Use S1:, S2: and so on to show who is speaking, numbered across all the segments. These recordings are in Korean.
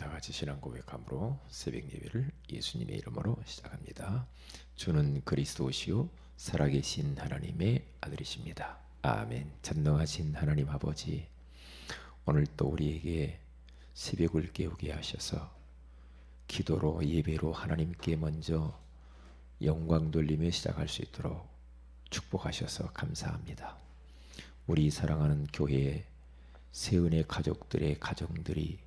S1: 다 같이 신앙 고백함으로 새벽 예배를 예수님의 이름으로 시작합니다. 주는 그리스도시요 살아계신 하나님의 아들이십니다. 아멘. 전능하신 하나님 아버지, 오늘 또 우리에게 새벽을 깨우게 하셔서 기도로 예배로 하나님께 먼저 영광 돌리며 시작할 수 있도록 축복하셔서 감사합니다. 우리 사랑하는 교회 세은의 가족들의 가정들이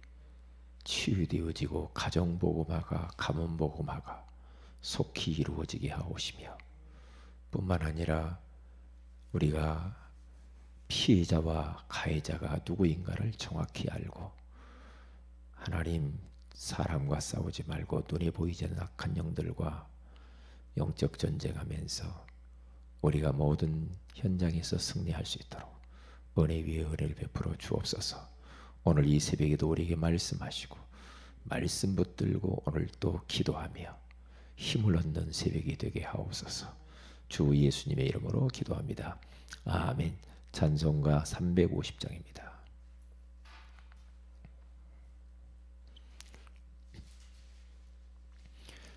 S1: 치유되어지고 가정복음화가 가문복음화가 속히 이루어지게 하오시며, 뿐만 아니라 우리가 피해자와 가해자가 누구인가를 정확히 알고 하나님, 사람과 싸우지 말고 눈에 보이지 않는 악한 영들과 영적 전쟁하면서 우리가 모든 현장에서 승리할 수 있도록 은혜 위에 은혜를 베풀어 주옵소서. 오늘 이 새벽에도 우리에게 말씀하시고 말씀 붙들고 오늘 또 기도하며 힘을 얻는 새벽이 되게 하옵소서. 주 예수님의 이름으로 기도합니다. 아멘. 찬송가 350장입니다.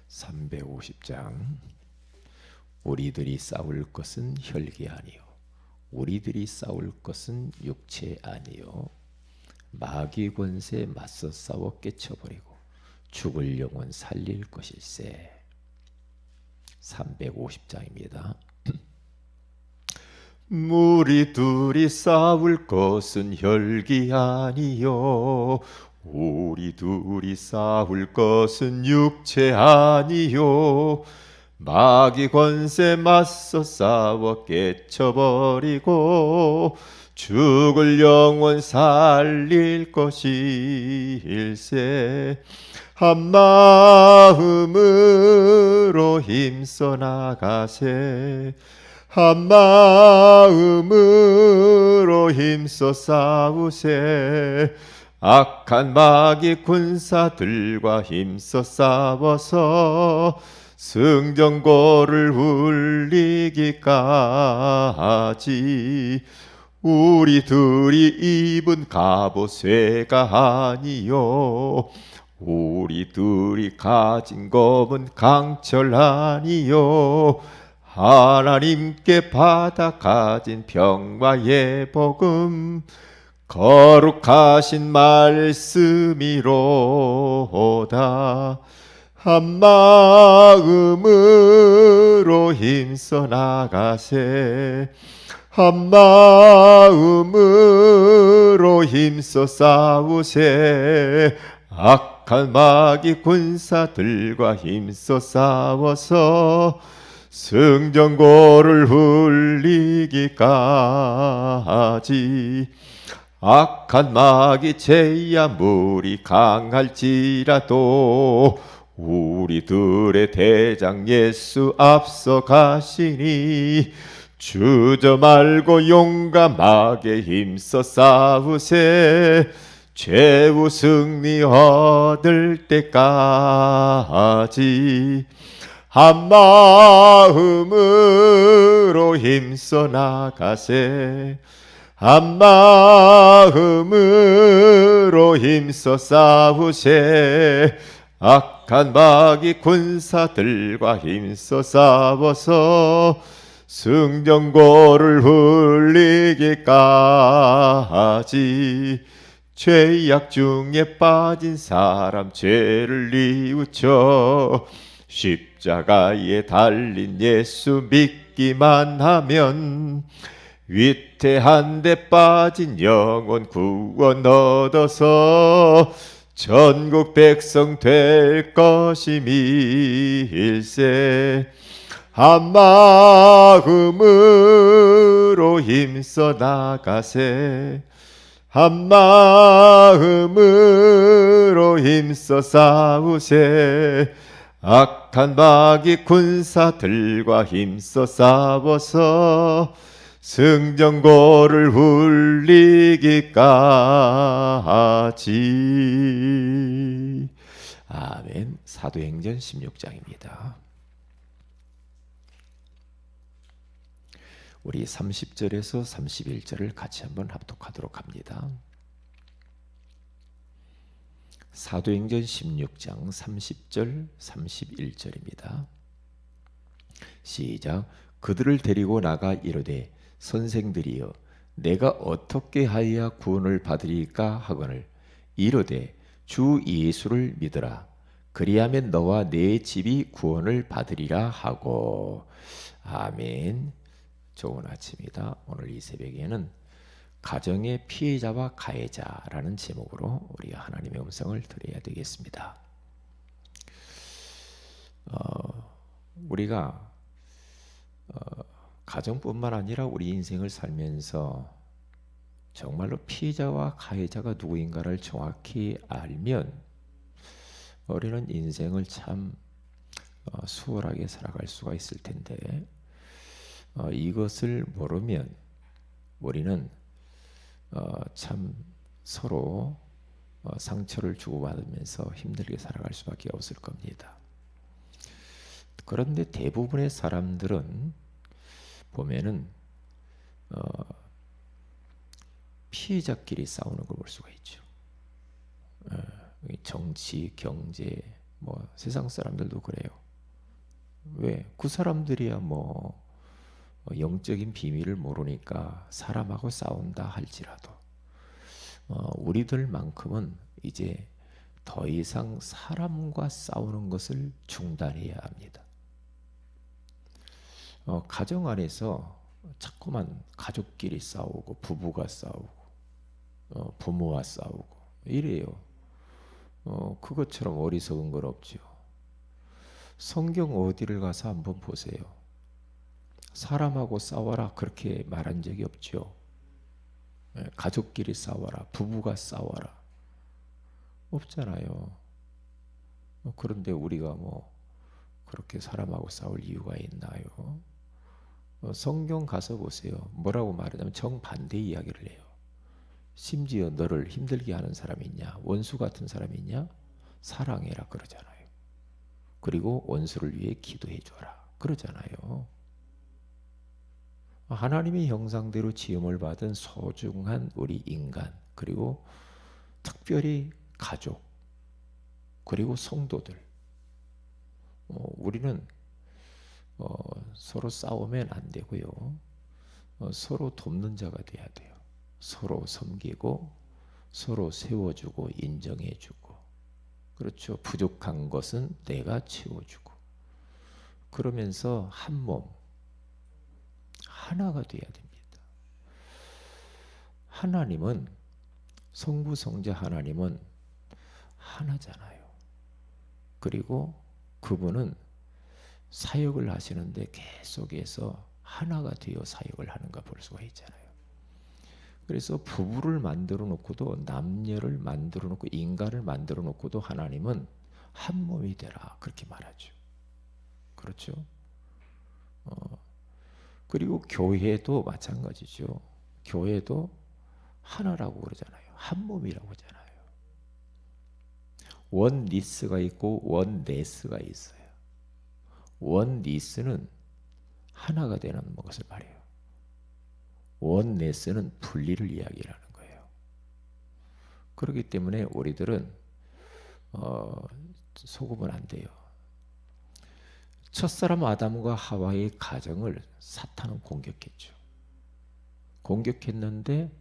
S1: (350장) 우리들이 싸울 것은 혈기 아니요 우리들이 싸울 것은 육체 아니요 마귀 권세 맞서 싸워 깨쳐버리고 죽을 영혼 살릴 것일세. 350장입니다.
S2: 우리 둘이 싸울 것은 혈기 아니요 우리 둘이 싸울 것은 육체 아니요 마귀 권세 맞서 싸워 깨쳐버리고 죽을 영혼 살릴 것일세. 한 마음으로 힘써 나가세. 한 마음으로 힘써 싸우세. 악한 마귀 군사들과 힘써 싸워서 승전고를 울리기까지 우리 둘이 입은 갑옷쇠가 아니요 우리 둘이 가진 검은 강철 아니요 하나님께 받아 가진 평화의 복음 거룩하신 말씀이로다. 한 마음으로 힘써 나가세. 한 마음으로 힘써 싸우세. 악한 마귀 군사들과 힘써 싸워서 승전고를 울리기까지. 악한 마귀 죄야 무리 강할지라도 우리들의 대장 예수 앞서 가시니 주저 말고 용감하게 힘써 싸우세. 최후 승리 얻을 때까지 한 마음으로 힘써 나가세. 한 마음으로 힘써 싸우세. 악한 마귀 군사들과 힘써 싸워서 승전고를 울리기까지. 죄악 중에 빠진 사람 죄를 뉘우쳐 십자가에 달린 예수 믿기만 하면 위태한 데 빠진 영혼 구원 얻어서 전국 백성 될 것임일세. 한 마음으로 힘써 나가세. 한 마음으로 힘써 싸우세. 악한 마귀 군사들과 힘써 싸워서 승전고를 울리기까지.
S1: 아멘. 사도행전 16장입니다. 우리 30절에서 31절을 같이 한번 합독하도록 합니다. 사도행전 16장 30절 31절입니다. 시작. 그들을 데리고 나가 이르되 선생들이여 내가 어떻게 하여야 구원을 받으리까 하거늘 이르되 주 예수를 믿으라 그리하면 너와 네 집이 구원을 받으리라 하고. 아멘. 좋은 아침이다. 오늘 이 새벽에는 가정의 피해자와 가해자라는 제목으로 우리가 하나님의 음성을 들어야 되겠습니다. 우리가 가정뿐만 아니라 우리 인생을 살면서 정말로 피해자와 가해자가 누구인가를 정확히 알면 우리는 인생을 참 수월하게 살아갈 수가 있을 텐데 이것을 모르면 우리는 참 서로 상처를 주고받으면서 힘들게 살아갈 수밖에 없을 겁니다. 그런데 대부분의 사람들은 보면은 피해자끼리 싸우는 걸 볼 수가 있죠. 정치, 경제, 뭐 세상 사람들도 그래요. 왜? 그 사람들이야 뭐 영적인 비밀을 모르니까 사람하고 싸운다 할지라도 우리들만큼은 이제 더 이상 사람과 싸우는 것을 중단해야 합니다. 가정 안에서 자꾸만 가족끼리 싸우고 부부가 싸우고 부모와 싸우고 이래요. 그것처럼 어리석은 건 없죠. 성경 어디를 가서 한번 보세요. 사람하고 싸워라 그렇게 말한 적이 없죠. 가족끼리 싸워라, 부부가 싸워라 없잖아요. 그런데 우리가 뭐 그렇게 사람하고 싸울 이유가 있나요? 성경 가서 보세요. 뭐라고 말하냐면 정반대 이야기를 해요. 심지어 너를 힘들게 하는 사람이 있냐, 원수 같은 사람이 있냐, 사랑해라 그러잖아요. 그리고 원수를 위해 기도해 줘라 그러잖아요. 하나님의 형상대로 지음을 받은 소중한 우리 인간, 그리고 특별히 가족, 그리고 성도들, 우리는 서로 싸우면 안 되고요. 서로 돕는 자가 돼야 돼요. 서로 섬기고 서로 세워주고 인정해주고, 그렇죠. 부족한 것은 내가 채워주고, 그러면서 한 몸 하나가 돼야 됩니다. 하나님은, 성부 성자 하나님은 하나잖아요. 그리고 그분은 사역을 하시는데 계속해서 하나가 되어 사역을 하는 거 볼 수가 있잖아요. 그래서 부부를 만들어 놓고도, 남녀를 만들어 놓고, 인간을 만들어 놓고도 하나님은 한 몸이 되라 그렇게 말하죠. 그렇죠? 그리고 교회도 마찬가지죠. 교회도 하나라고 그러잖아요. 한 몸이라고 하잖아요. 원 니스가 있고 원 네스가 있어요. 원 니스는 하나가 되는 것을 말해요. 원 네스는 분리를 이야기하는 거예요. 그렇기 때문에 우리들은 속으면 안 돼요. 첫사람 아담과 하와의 가정을 사탄은 공격했죠. 공격했는데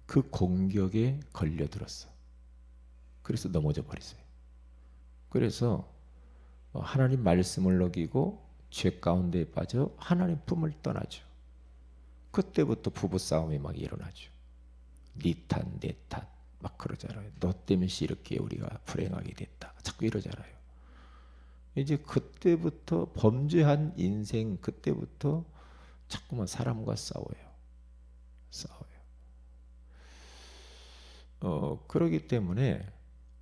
S1: 그 공격에 걸려들었어. 그래서 넘어져 버렸어요. 그래서 하나님 말씀을 어기고 죄 가운데 빠져 하나님 품을 떠나죠. 그때부터 부부싸움이 막 일어나죠. 네 탓, 내 탓 막 그러잖아요. 너 때문에 이렇게 우리가 불행하게 됐다. 자꾸 이러잖아요. 이제 그때부터 범죄한 인생, 그때부터 자꾸만 사람과 싸워요. 그러기 때문에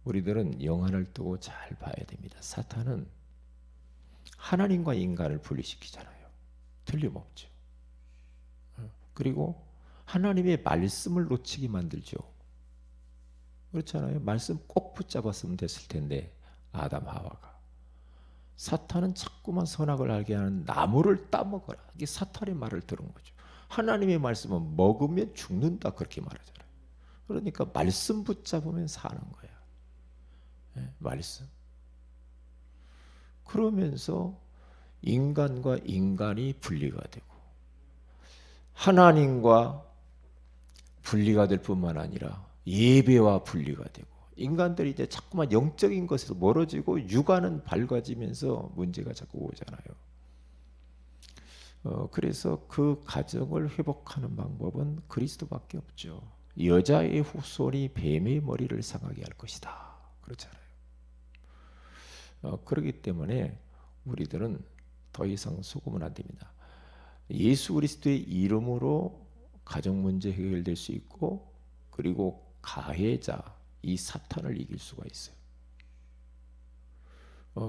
S1: 우리들은 영안을 두고 잘 봐야 됩니다. 사탄은 하나님과 인간을 분리시키잖아요. 틀림없죠. 그리고 하나님의 말씀을 놓치게 만들죠. 그렇잖아요. 말씀 꼭 붙잡았으면 됐을 텐데, 아담 하와가. 사탄은 자꾸만 선악을 알게 하는 나무를 따먹어라. 이게 사탄의 말을 들은 거죠. 하나님의 말씀은 먹으면 죽는다 그렇게 말하잖아요. 그러니까 말씀 붙잡으면 사는 거야. 말씀. 그러면서 인간과 인간이 분리가 되고 하나님과 분리가 될 뿐만 아니라 예배와 분리가 되고 인간들이 이제 자꾸만 영적인 것에서 멀어지고 육안은 밝아지면서 문제가 자꾸 오잖아요. 그래서 그 가정을 회복하는 방법은 그리스도밖에 없죠. 여자의 후손이 뱀의 머리를 상하게 할 것이다. 그렇잖아요. 그렇기 때문에 우리들은 더 이상 속으면 안 됩니다. 예수 그리스도의 이름으로 가정 문제 해결될 수 있고 그리고 가해자 이 사탄을 이길 수가 있어요.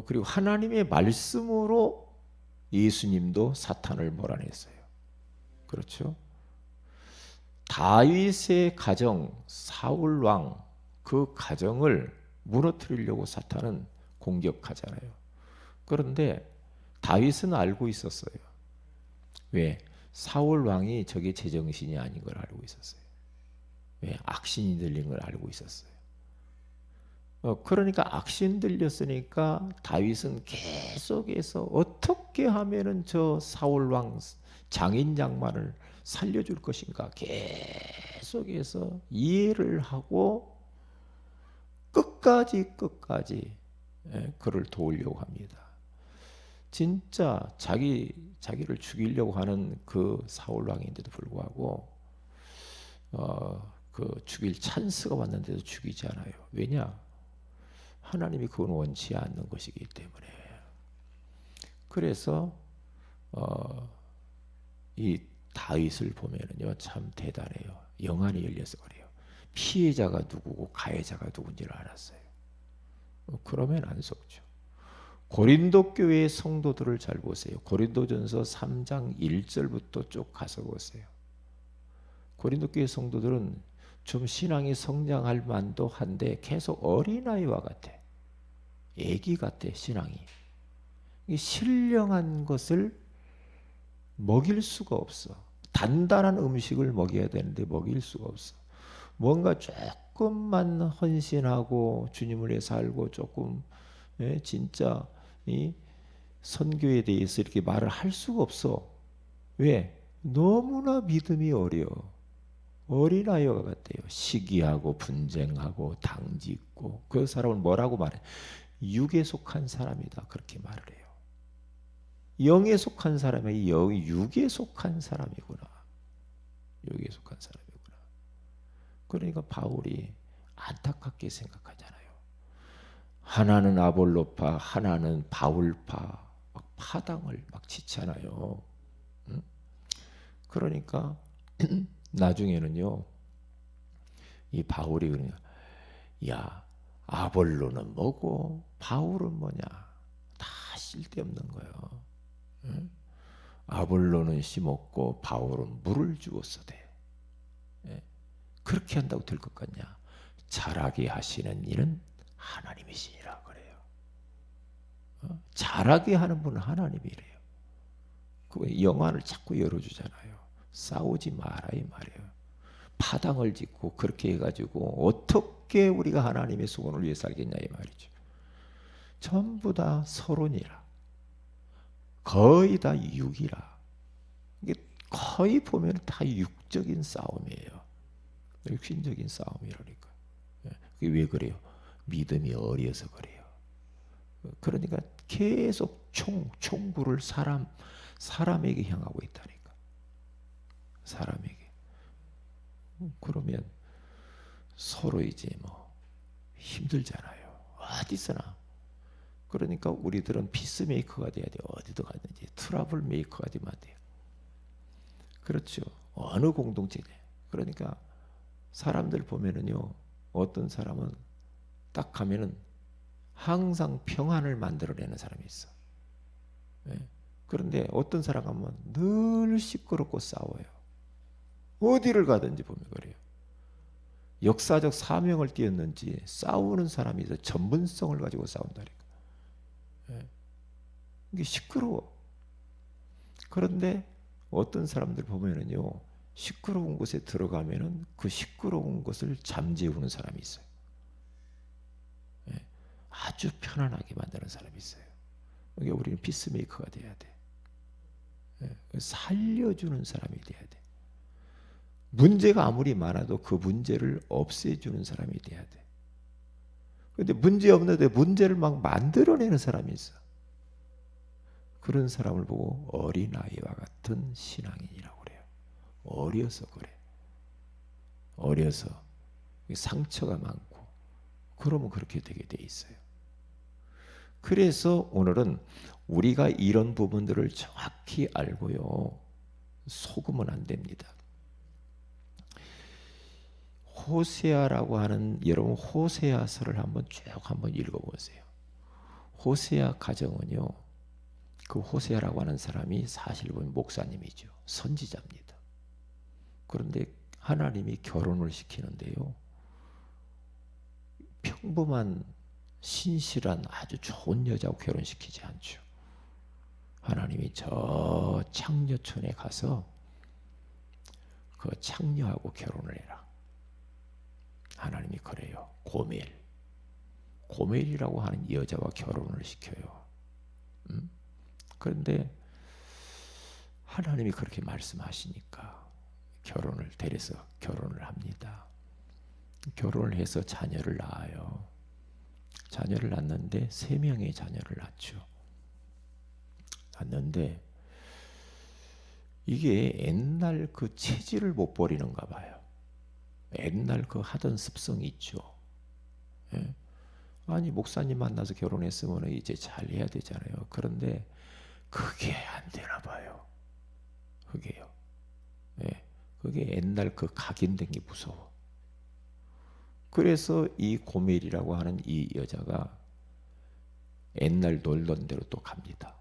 S1: 그리고 하나님의 말씀으로 예수님도 사탄을 몰아냈어요. 그렇죠? 다윗의 가정 사울 왕 그 가정을 무너뜨리려고 사탄은 공격하잖아요. 그런데 다윗은 알고 있었어요. 왜? 사울 왕이 저게 제정신이 아닌 걸 알고 있었어요. 왜? 악신이 들린 걸 알고 있었어요. 그러니까 악신 들렸으니까 다윗은 계속해서 어떻게 하면은 저 사울 왕 장인 장만을 살려줄 것인가 계속해서 이해를 하고 끝까지 그를 도우려고 합니다. 진짜 자기를 죽이려고 하는 그 사울 왕인데도 불구하고 그 죽일 찬스가 왔는데도 죽이지 않아요. 왜냐? 하나님이 그건 원치 않는 것이기 때문에. 그래서 이 다윗을 보면은요 참 대단해요. 영안이 열려서 그래요. 피해자가 누구고 가해자가 누군지를 알았어요. 그러면 안 속죠. 고린도 교회의 성도들을 잘 보세요. 고린도전서 3장 1절부터 쭉 가서 보세요. 고린도 교회 성도들은 좀 신앙이 성장할 만도 한데 계속 어린아이와 같아. 애기 같아 신앙이. 신령한 것을 먹일 수가 없어. 단단한 음식을 먹여야 되는데 먹일 수가 없어. 뭔가 조금만 헌신하고 주님을 위해 살고 조금 진짜 이 선교에 대해서 이렇게 말을 할 수가 없어. 왜? 너무나 믿음이 어려. 어린아이와 같아요. 시기하고 분쟁하고 당짓고 그 사람을 뭐라고 말해? 육에 속한 사람이다. 그렇게 말을 해요. 영에 속한 사람이 육에 속한 사람이구나. 육에 속한 사람이구나. 그러니까 바울이 안타깝게 생각하잖아요. 하나는 아볼로파, 하나는 바울파, 막 파당을 막 치잖아요. 응? 그러니까 나중에는요, 이 바울이 그러냐, 야, 아볼로는 뭐고 바울은 뭐냐, 다 쓸데없는 거예요. 응? 아볼로는 심었고 바울은 물을 주었어 돼. 그렇게 한다고 될 것 같냐? 자라게 하시는 이는 하나님이시니라 그래요. 자라게 하는 분은 하나님이래요. 그 영안을 자꾸 열어주잖아요. 싸우지 마라 이 말이에요. 파당을 짓고 그렇게 해가지고 어떻게 우리가 하나님의 소원을 위해 살겠냐 이 말이죠. 전부 다 서론이라. 거의 다 육이라. 이게 거의 보면 다 육적인 싸움이에요. 육신적인 싸움이라니까. 그게 왜 그래요? 믿음이 어려서 그래요. 그러니까 계속 총구를 사람에게 향하고 있다니까. 사람에게. 그러면 서로 이제 뭐 힘들잖아요. 어디서나. 그러니까 우리들은 피스메이커가 돼야 돼요. 어디도 갔는지 트러블 메이커가 되면 안 돼요. 그렇죠. 어느 공동체에. 그러니까 사람들 보면은요, 어떤 사람은 딱 가면은 항상 평안을 만들어내는 사람이 있어. 그런데 어떤 사람 가면 늘 시끄럽고 싸워요. 어디를 가든지 보면 그래요. 역사적 사명을 띄었는지 싸우는 사람이 있어. 전문성을 가지고 싸운다니까. 이게 시끄러워. 그런데 어떤 사람들 보면은요, 시끄러운 곳에 들어가면은 그 시끄러운 것을 잠재우는 사람이 있어요. 아주 편안하게 만드는 사람이 있어요. 그러니까 우리는 피스메이커가 돼야 돼. 살려주는 사람이 돼야 돼. 문제가 아무리 많아도 그 문제를 없애주는 사람이 돼야 돼. 근데 문제 없는데 문제를 막 만들어내는 사람이 있어. 그런 사람을 보고 어린아이와 같은 신앙인이라고 그래요. 어려서 그래. 어려서 상처가 많고 그러면 그렇게 되게 돼 있어요. 그래서 오늘은 우리가 이런 부분들을 정확히 알고요, 속으면 안 됩니다. 호세아라고 하는, 여러분 호세아서를 한번 읽어보세요. 호세아 가정은요, 그 호세아라고 하는 사람이 사실 보면 목사님이죠. 선지자입니다. 그런데 하나님이 결혼을 시키는데요, 평범한 신실한 아주 좋은 여자하고 결혼시키지 않죠. 하나님이 저 창녀촌에 가서 그 창녀하고 결혼을 해라. 하나님이 그래요. 고멜이라고 하는 여자와 결혼을 시켜요. 그런데 하나님이 그렇게 말씀하시니까 데려서 결혼을 합니다. 결혼을 해서 자녀를 낳아요. 자녀를 낳는데 3명의 자녀를 낳는데 이게 옛날 그 체질을 못 버리는가 봐요. 옛날 그 하던 습성이 있죠. 예? 아니 목사님 만나서 결혼했으면 이제 잘 해야 되잖아요. 그런데 그게 안 되나 봐요. 그게요. 예. 그게 옛날 그 각인된 게 무서워. 그래서 이 고멜이라고 하는 이 여자가 옛날 놀던 대로 또 갑니다.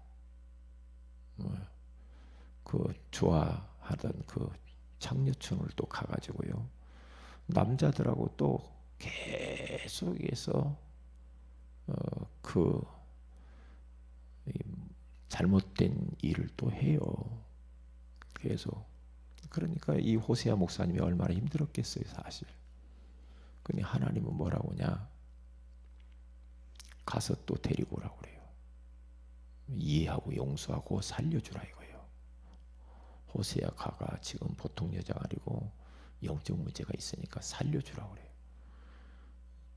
S1: 그 좋아하던 그 창녀촌을 또 가가지고요, 남자들하고 또 계속해서 그 잘못된 일을 또 해요. 계속. 그러니까 이 호세아 목사님이 얼마나 힘들었겠어요, 사실. 근데 하나님은 뭐라고 하냐? 가서 또 데리고 오라고 그래요. 이해하고 용서하고 살려주라 이거예요. 호세아가 지금 보통 여자가 아니고 영적 문제가 있으니까 살려주라고 그래요.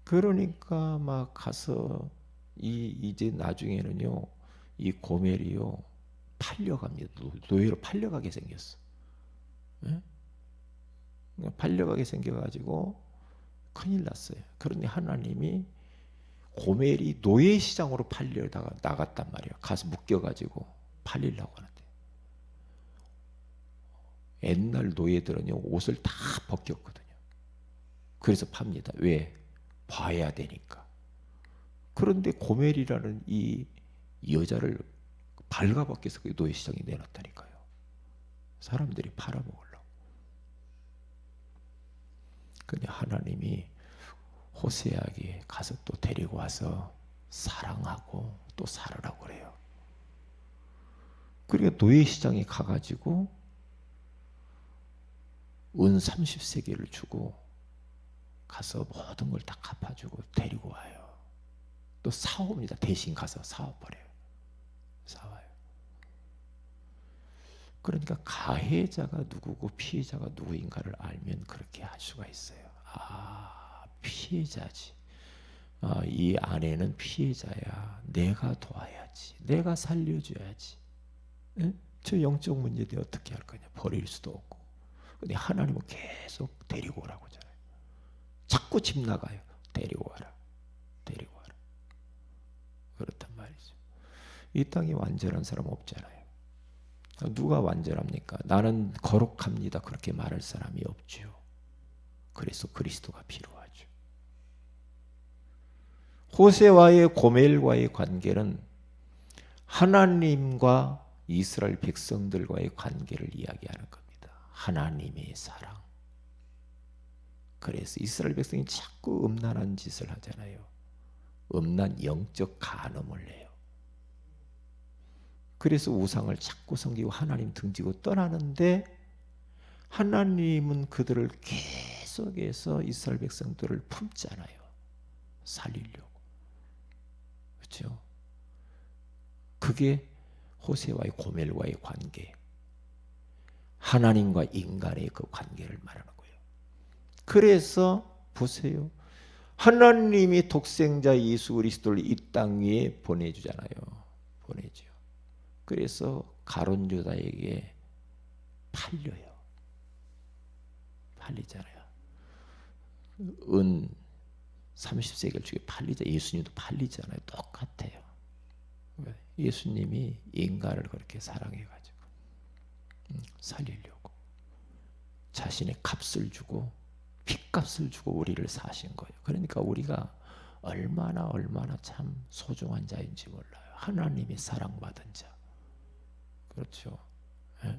S1: 그러니까 막 가서 이제 나중에는요, 이 고멜이요 팔려갑니다. 노예로 팔려가게 생겼어. 예? 팔려가게 생겨가지고 큰일 났어요. 그런데 하나님이 고멜이 노예 시장으로 팔려다가 나갔단 말이에요. 가서 묶여가지고 팔리려고 하는데, 옛날 노예들은요 옷을 다 벗겼거든요. 그래서 팝니다. 왜? 봐야 되니까. 그런데 고멜이라는 이 여자를 발가벗겨서 그 노예 시장에 내놨다니까요. 사람들이 팔아먹으려고. 근데 하나님이 호세아에게 가서 또 데리고 와서 사랑하고 또 살으라고 그래요. 그러니까 노예 시장에 가가지고 은 30세겔을 주고 가서 모든 걸 다 갚아주고 데리고 와요. 또 사옵니다. 대신 가서 사와버려요. 사와요. 그러니까 가해자가 누구고 피해자가 누구인가를 알면 그렇게 할 수가 있어요. 피해자지. 이 아내는 피해자야. 내가 도와야지. 내가 살려줘야지. 에? 저 영적 문제에 어떻게 할 거냐. 버릴 수도 없고. 근데 하나님은 계속 데리고 오라고 하잖아요. 자꾸 집 나가요. 데리고 와라. 데리고 와라. 그렇단 말이죠. 이 땅에 완전한 사람 없잖아요. 누가 완전합니까? 나는 거룩합니다. 그렇게 말할 사람이 없죠. 그래서 그리스도가 필요하죠. 호세와의 고멜과의 관계는 하나님과 이스라엘 백성들과의 관계를 이야기하는 겁니다. 하나님의 사랑. 그래서 이스라엘 백성이 자꾸 음란한 짓을 하잖아요. 음란 영적 간음을 해요. 그래서 우상을 자꾸 섬기고 하나님 등지고 떠나는데, 하나님은 그들을 계속해서 이스라엘 백성들을 품잖아요. 살리려고. 그게 호세와의 고멜과의 관계, 하나님과 인간의 그 관계를 말하는 거예요. 그래서 보세요. 하나님이 독생자 예수 그리스도를 이 땅 위에 보내주잖아요. 보내죠. 그래서 가룟 유다에게 팔려요. 팔리잖아요. 은 30세겔 주게 팔리자. 예수님도 팔리잖아요. 똑같아요. 예수님이 인간을 그렇게 사랑해가지고 살리려고 자신의 값을 주고 핏값을 주고 우리를 사신 거예요. 그러니까 우리가 얼마나 참 소중한 자인지 몰라요. 하나님이 사랑받은 자. 그렇죠. 예?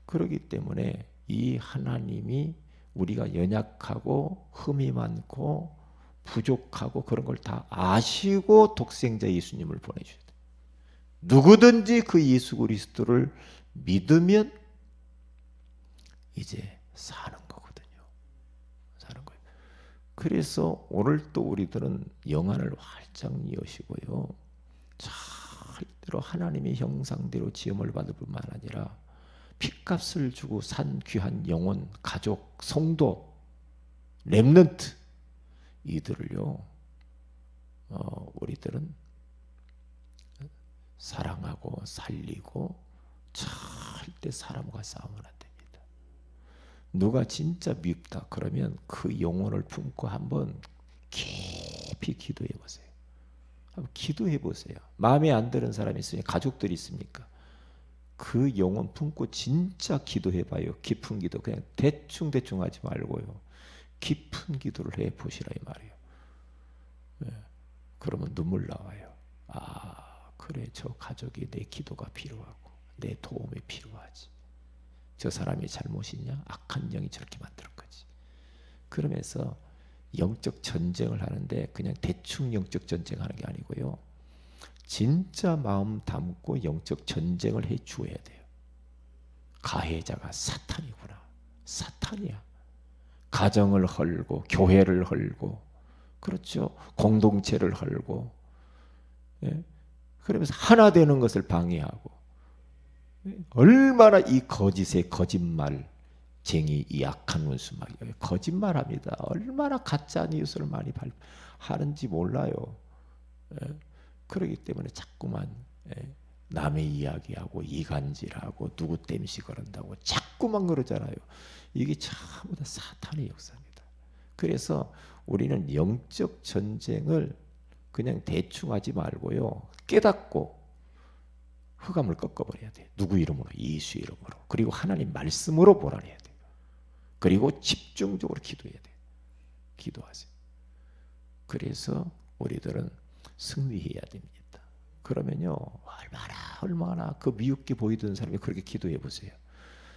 S1: 그렇기 때문에 이 하나님이 우리가 연약하고 흠이 많고 부족하고 그런 걸 다 아시고 독생자 예수님을 보내주셔야 돼요. 누구든지 그 예수 그리스도를 믿으면 이제 사는 거거든요. 사는 거예요. 그래서 오늘 또 우리들은 영안을 활짝 여시고요. 절대로 하나님의 형상대로 지음을 받을 뿐만 아니라 핏값을 주고 산 귀한 영혼, 가족, 성도, 렘넌트 이들을요. 우리들은 사랑하고 살리고 절대 사람과 싸우면 안 됩니다. 누가 진짜 밉다 그러면 그 영혼을 품고 한번 깊이 기도해 보세요. 한번 기도해 보세요. 마음에 안 드는 사람이 있으니 가족들이 있습니까? 그 영혼 품고 진짜 기도해 봐요. 깊은 기도. 그냥 대충 하지 말고요. 깊은 기도를 해 보시라 이 말이에요. 네. 그러면 눈물 나와요. 아, 그래, 저 가족이 내 기도가 필요하고 내 도움이 필요하지. 저 사람이 잘못이냐? 악한 영이 저렇게 만드는 거지. 그러면서 영적 전쟁을 하는데 그냥 대충 영적 전쟁하는 게 아니고요. 진짜 마음 담고 영적 전쟁을 해 주어야 돼요. 가해자가 사탄이구나. 사탄이야. 가정을 헐고 교회를 헐고 그렇죠. 공동체를 헐고 예? 그러면서 하나 되는 것을 방해하고 얼마나 이 거짓의 거짓말 쟁이 이 악한 원수막이에요. 거짓말합니다. 얼마나 가짜 뉴스를 많이 하는지 몰라요. 예? 그렇기 때문에 자꾸만 남의 이야기하고 이간질하고 누구 땜시 그런다고 자꾸만 그러잖아요. 이게 전부 다 사탄의 역사입니다. 그래서 우리는 영적 전쟁을 그냥 대충 하지 말고요. 깨닫고 흑암을 꺾어버려야 돼요. 누구 이름으로? 예수 이름으로. 그리고 하나님 말씀으로 몰아내야 돼요. 그리고 집중적으로 기도해야 돼요. 기도하세요. 그래서 우리들은 승리해야 됩니다. 그러면요 얼마나 그 미흡게 보이던 사람이 그렇게 기도해 보세요.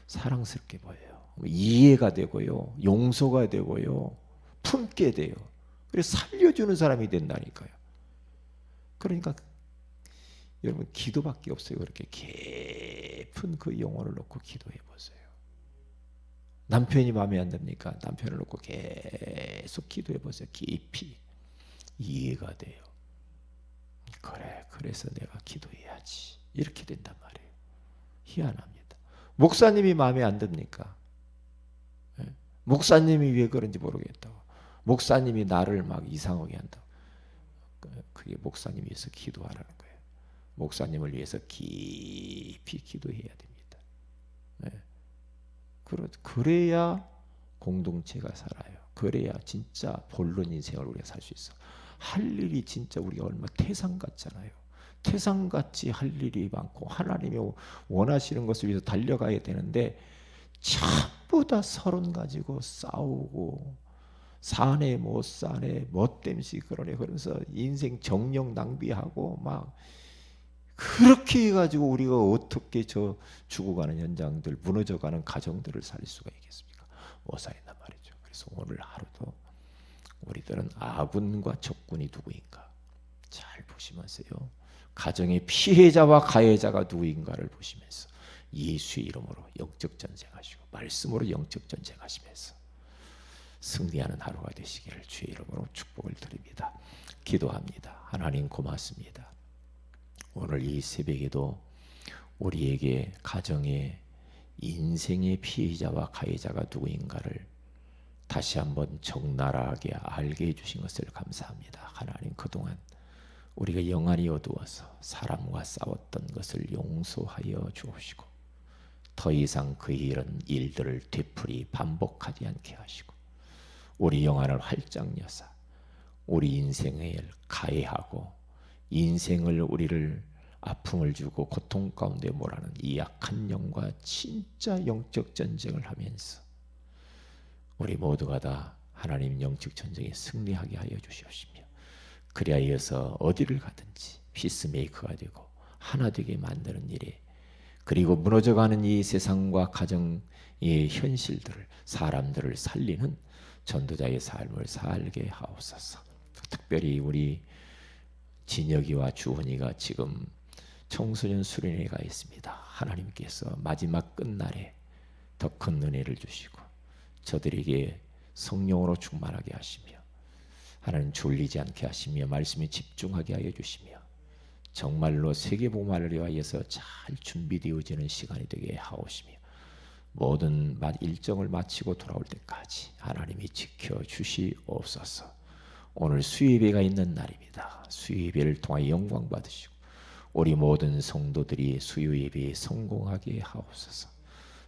S1: 사랑스럽게 보여요. 이해가 되고요. 용서가 되고요. 품게 돼요. 그래서 살려주는 사람이 된다니까요. 그러니까 여러분 기도밖에 없어요. 그렇게 깊은 그 영혼을 놓고 기도해 보세요. 남편이 마음에 안 듭니까? 남편을 놓고 계속 기도해 보세요. 깊이 이해가 돼요. 그래, 그래서 내가 기도해야지. 이렇게 된단 말이에요. 희한합니다. 목사님이 마음에 안 듭니까? 네? 목사님이 왜 그런지 모르겠다고. 목사님이 나를 막 이상하게 한다고. 그게 목사님 위해서 기도하라는 거예요. 목사님을 위해서 깊이 기도해야 됩니다. 네. 그래야 공동체가 살아요. 그래야 진짜 본론 인생을 우리가 살 수 있어. 할 일이 진짜 우리가 얼마 태산 같잖아요. 태산같이 할 일이 많고 하나님이 원하시는 것을 위해서 달려가야 되는데 전부 다 서론 가지고 싸우고 사네 못 사네 멋땜시 그러네 그러면서 인생 정력 낭비하고 막 그렇게 해가지고 우리가 어떻게 저 죽어가는 현장들 무너져가는 가정들을 살릴 수가 있겠습니까? 못 살린단 말이죠. 그래서 오늘 하루도 우리들은 아군과 적군이 누구인가 잘 보시면서요. 가정의 피해자와 가해자가 누구인가를 보시면서 예수의 이름으로 영적 전쟁하시고 말씀으로 영적 전쟁하시면서 승리하는 하루가 되시기를 주의 이름으로 축복을 드립니다. 기도합니다. 하나님 고맙습니다. 오늘 이 새벽에도 우리에게 가정의 인생의 피해자와 가해자가 누구인가를 다시 한번 적나라하게 알게 해주신 것을 감사합니다. 하나님, 그동안 우리가 영안이 어두워서 사람과 싸웠던 것을 용서하여 주옵시고 더 이상 그 이런 일들을 되풀이 반복하지 않게 하시고 우리 영안을 활짝 여사 우리 인생을 가해하고 인생을 우리를 아픔을 주고 고통 가운데 몰아넣는 이 약한 영과 진짜 영적 전쟁을 하면서 우리 모두가 다 하나님 영적 전쟁에 승리하게 하여 주시옵시며 그리하여서 어디를 가든지 피스메이커가 되고 하나 되게 만드는 일에 그리고 무너져가는 이 세상과 가정의 현실들을 사람들을 살리는 전도자의 삶을 살게 하옵소서. 특별히 우리 진혁이와 주원이가 지금 청소년 수련회에 가 있습니다. 하나님께서 마지막 끝날에 더 큰 은혜를 주시고 저들에게 성령으로 충만하게 하시며 하나님 졸리지 않게 하시며 말씀에 집중하게 하여 주시며 정말로 세계복음화를 위하여서 잘 준비되어지는 시간이 되게 하옵시며 모든 일정을 마치고 돌아올 때까지 하나님이 지켜주시옵소서. 오늘 수요예배가 있는 날입니다. 수요예배를 통하여 영광 받으시고 우리 모든 성도들이 수요예배에 성공하게 하옵소서.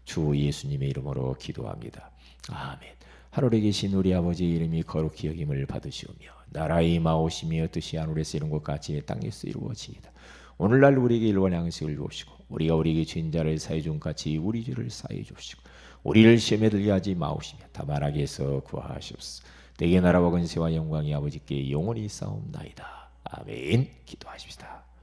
S1: 주 예수님의 이름으로 기도합니다. 아멘. 하늘에 계신 우리 아버지 이름이 거룩히 여김을 받으시오며 나라의 임하오시며 뜻이 하늘에서 이룬 것 같이 땅에서 이루어지이다. 오늘날 우리에게 일원 양식을 주옵시고 우리가 우리에게 죄인 자를 사해 준 같이 우리 죄를 사해 주옵시고 우리를 시험에 들게 하지 마옵시며 다만 악에서 구하시옵소서. 내게 나라와 권세와 영광이 아버지께 영원히 싸움나이다. 아멘. 기도하십시다.